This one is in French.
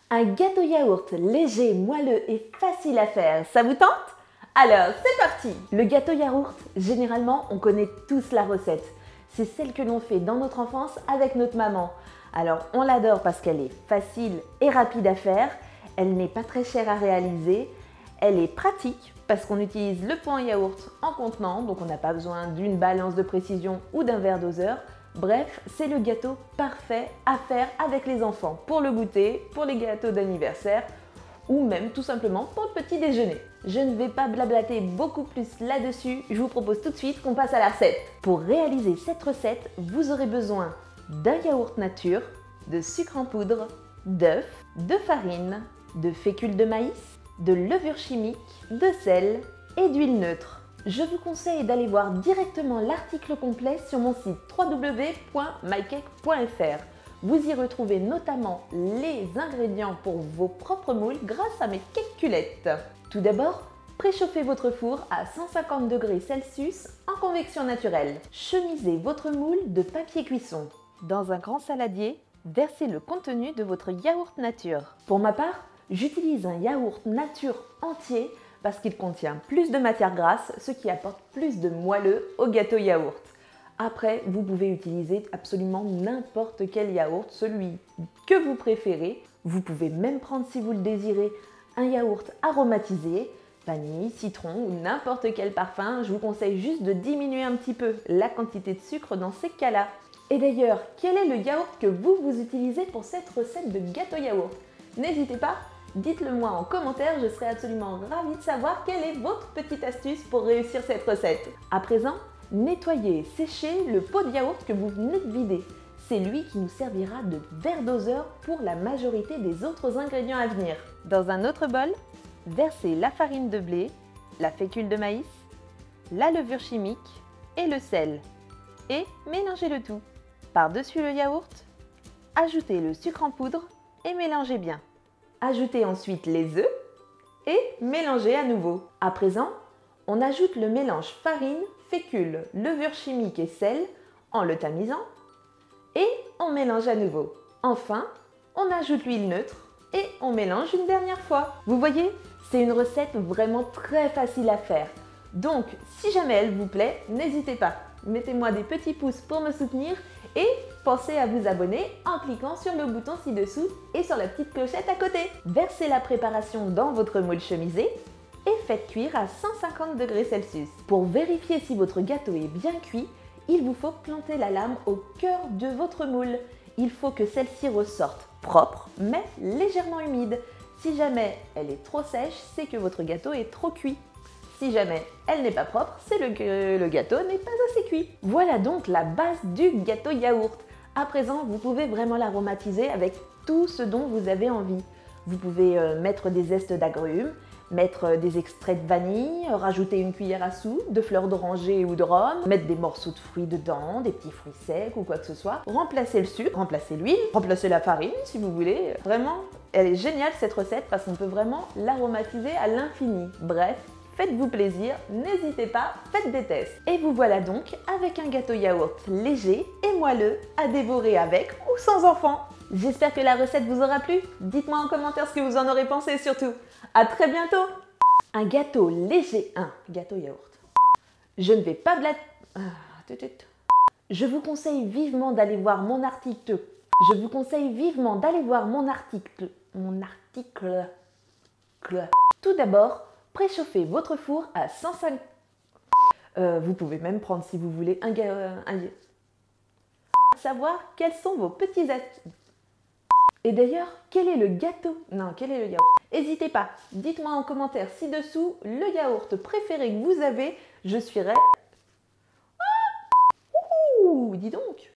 Un gâteau yaourt léger, moelleux et facile à faire, ça vous tente? Alors, c'est parti! Le gâteau yaourt, généralement, on connaît tous la recette. C'est celle que l'on fait dans notre enfance avec notre maman. Alors, on l'adore parce qu'elle est facile et rapide à faire, elle n'est pas très chère à réaliser, elle est pratique parce qu'on utilise le pot en yaourt en contenant, donc on n'a pas besoin d'une balance de précision ou d'un verre doseur. Bref, c'est le gâteau parfait à faire avec les enfants pour le goûter, pour les gâteaux d'anniversaire ou même tout simplement pour le petit déjeuner. Je ne vais pas blablater beaucoup plus là-dessus, je vous propose tout de suite qu'on passe à la recette. Pour réaliser cette recette, vous aurez besoin d'un yaourt nature, de sucre en poudre, d'œufs, de farine, de fécule de maïs, de levure chimique, de sel et d'huile neutre. Je vous conseille d'aller voir directement l'article complet sur mon site www.mycake.fr. Vous y retrouvez notamment les ingrédients pour vos propres moules grâce à mes cake culettes. Tout d'abord, préchauffez votre four à 150 degrés Celsius en convection naturelle. Chemisez votre moule de papier cuisson. Dans un grand saladier, versez le contenu de votre yaourt nature. Pour ma part, j'utilise un yaourt nature entier parce qu'il contient plus de matière grasse, ce qui apporte plus de moelleux au gâteau yaourt. Après, vous pouvez utiliser absolument n'importe quel yaourt, celui que vous préférez. Vous pouvez même prendre, si vous le désirez, un yaourt aromatisé, vanille, citron ou n'importe quel parfum. Je vous conseille juste de diminuer un petit peu la quantité de sucre dans ces cas-là. Et d'ailleurs, quel est le yaourt que vous utilisez pour cette recette de gâteau yaourt? N'hésitez pas, dites-le moi en commentaire, je serai absolument ravie de savoir quelle est votre petite astuce pour réussir cette recette. À présent, nettoyez et séchez le pot de yaourt que vous venez de vider. C'est lui qui nous servira de verre doseur pour la majorité des autres ingrédients à venir. Dans un autre bol, versez la farine de blé, la fécule de maïs, la levure chimique et le sel. Et mélangez le tout. Par-dessus le yaourt, ajoutez le sucre en poudre et mélangez bien. Ajoutez ensuite les œufs et mélangez à nouveau. À présent, on ajoute le mélange farine, fécule, levure chimique et sel en le tamisant et on mélange à nouveau. Enfin, on ajoute l'huile neutre et on mélange une dernière fois. Vous voyez, c'est une recette vraiment très facile à faire. Donc, si jamais elle vous plaît, n'hésitez pas. Mettez-moi des petits pouces pour me soutenir et pensez à vous abonner en cliquant sur le bouton ci-dessous et sur la petite clochette à côté. Versez la préparation dans votre moule chemisé et faites cuire à 150 degrés Celsius. Pour vérifier si votre gâteau est bien cuit, il vous faut planter la lame au cœur de votre moule. Il faut que celle-ci ressorte propre mais légèrement humide. Si jamais elle est trop sèche, c'est que votre gâteau est trop cuit. Si jamais elle n'est pas propre, c'est que le gâteau n'est pas assez cuit. Voilà donc la base du gâteau yaourt. À présent, vous pouvez vraiment l'aromatiser avec tout ce dont vous avez envie. Vous pouvez mettre des zestes d'agrumes, mettre des extraits de vanille, rajouter une cuillère à soupe de fleurs d'oranger ou de rhum, mettre des morceaux de fruits dedans, des petits fruits secs ou quoi que ce soit. Remplacer le sucre, remplacer l'huile, remplacer la farine si vous voulez. Vraiment, elle est géniale cette recette parce qu'on peut vraiment l'aromatiser à l'infini. Bref, faites-vous plaisir, n'hésitez pas, faites des tests. Et vous voilà donc avec un gâteau yaourt léger et moelleux à dévorer avec ou sans enfants. J'espère que la recette vous aura plu. Dites-moi en commentaire ce que vous en aurez pensé surtout. À très bientôt. Un gâteau léger, un gâteau yaourt. Je ne vais pas Je vous conseille vivement d'aller voir mon article. Je vous conseille vivement d'aller voir mon article. Tout d'abord, préchauffez votre four à 150. Vous pouvez même prendre, si vous voulez, savoir quels sont vos petits astuces. Et d'ailleurs, quel est le gâteau? Non, quel est le yaourt? N'hésitez pas, dites-moi en commentaire ci-dessous le yaourt préféré que vous avez. Je suis dis donc.